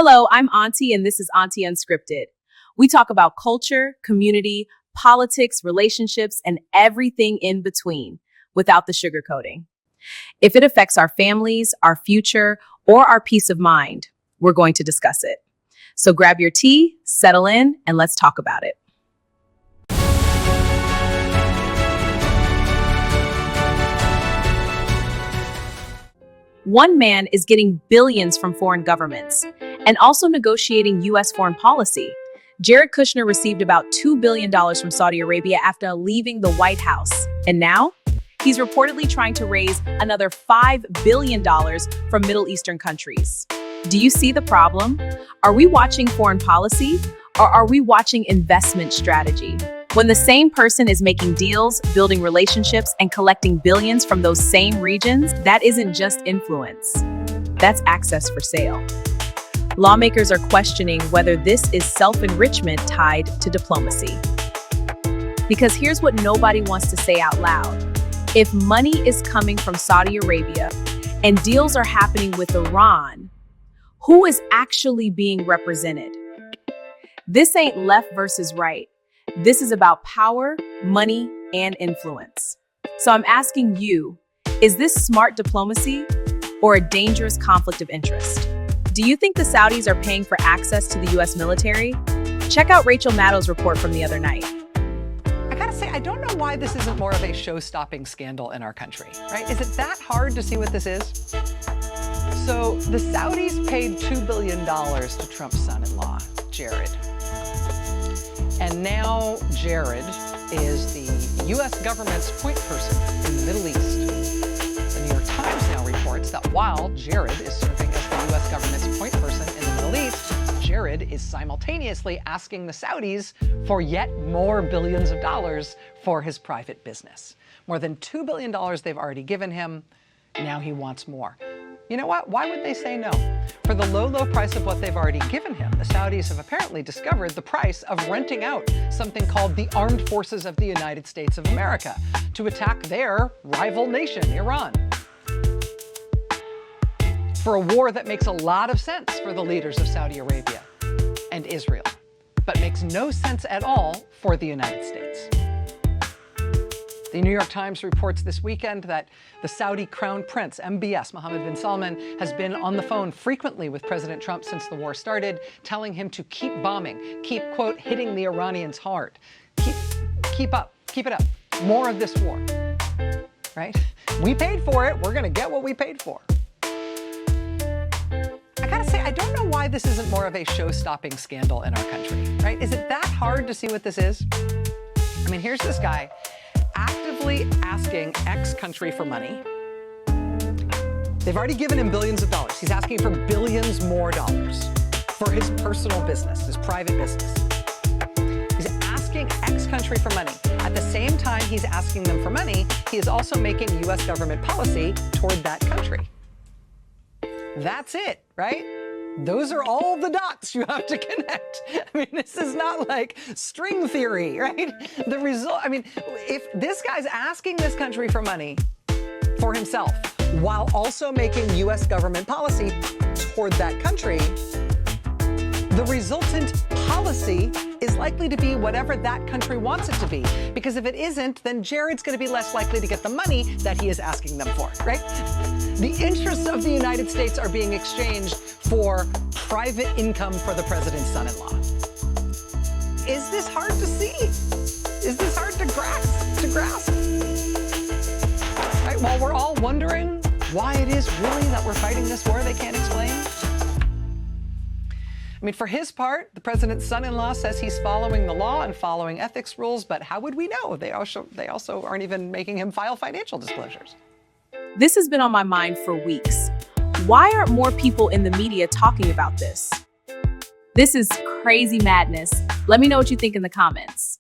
Hello, I'm Auntie, and this is Auntie Unscripted. We talk about culture, community, politics, relationships, and everything in between without the sugarcoating. If it affects our families, our future, or our peace of mind, we're going to discuss it. So grab your tea, settle in, and let's talk about it. One man is getting billions from foreign governments and also negotiating U.S. foreign policy. Jared Kushner received about $2 billion from Saudi Arabia after leaving the White House. And now, he's reportedly trying to raise another $5 billion from Middle Eastern countries. Do you see the problem? Are we watching foreign policy, or are we watching investment strategy? When the same person is making deals, building relationships, and collecting billions from those same regions, that isn't just influence. That's access for sale. Lawmakers are questioning whether this is self-enrichment tied to diplomacy. Because here's what nobody wants to say out loud. If money is coming from Saudi Arabia and deals are happening with Iran, who is actually being represented? This ain't left versus right. This is about power, money, and influence. So I'm asking you, is this smart diplomacy or a dangerous conflict of interest? Do you think the Saudis are paying for access to the U.S. military? Check out Rachel Maddow's report from the other night. I gotta say, I don't know why this isn't more of a show-stopping scandal in our country, right? Is it that hard to see what this is? So the Saudis paid $2 billion to Trump's son-in-law, Jared. And now Jared is the U.S. government's point person in the Middle East. The New York Times now reports that while Jared is serving as the U.S. government's point person in the Middle East, Jared is simultaneously asking the Saudis for yet more billions of dollars for his private business. More than $2 billion they've already given him. Now he wants more. You know what? Why would they say no? For the low, low price of what they've already given him, the Saudis have apparently discovered the price of renting out something called the Armed Forces of the United States of America to attack their rival nation, Iran. For a war that makes a lot of sense for the leaders of Saudi Arabia and Israel, but makes no sense at all for the United States. The New York Times reports this weekend that the Saudi Crown Prince, MBS, Mohammed bin Salman, has been on the phone frequently with President Trump since the war started, telling him to keep bombing, keep, quote, hitting the Iranians hard. Keep it up. More of this war, right? We paid for it. We're going to get what we paid for. I gotta say, I don't know why this isn't more of a show-stopping scandal in our country, right? Is it that hard to see what this is? I mean, here's this guy actively asking X country for money. They've already given him billions of dollars. He's asking for billions more dollars for his personal business, his private business. He's asking X country for money. At the same time he's asking them for money, he is also making U.S. government policy toward that country. That's it, right? Those are all the dots you have to connect. I mean, this is not like string theory, right? The result, I mean, if this guy's asking this country for money for himself while also making U.S. government policy toward that country, the resultant policy is likely to be whatever that country wants it to be. Because if it isn't, then Jared's going to be less likely to get the money that he is asking them for, right? The interests of the United States are being exchanged for private income for the president's son-in-law. Is this hard to see? Is this hard to grasp? Right? While we're all wondering why it is really that we're fighting this war they can't explain. I mean, for his part, the president's son-in-law says he's following the law and following ethics rules, but how would we know? They also aren't even making him file financial disclosures. This has been on my mind for weeks. Why aren't more people in the media talking about this? This is crazy madness. Let me know what you think in the comments.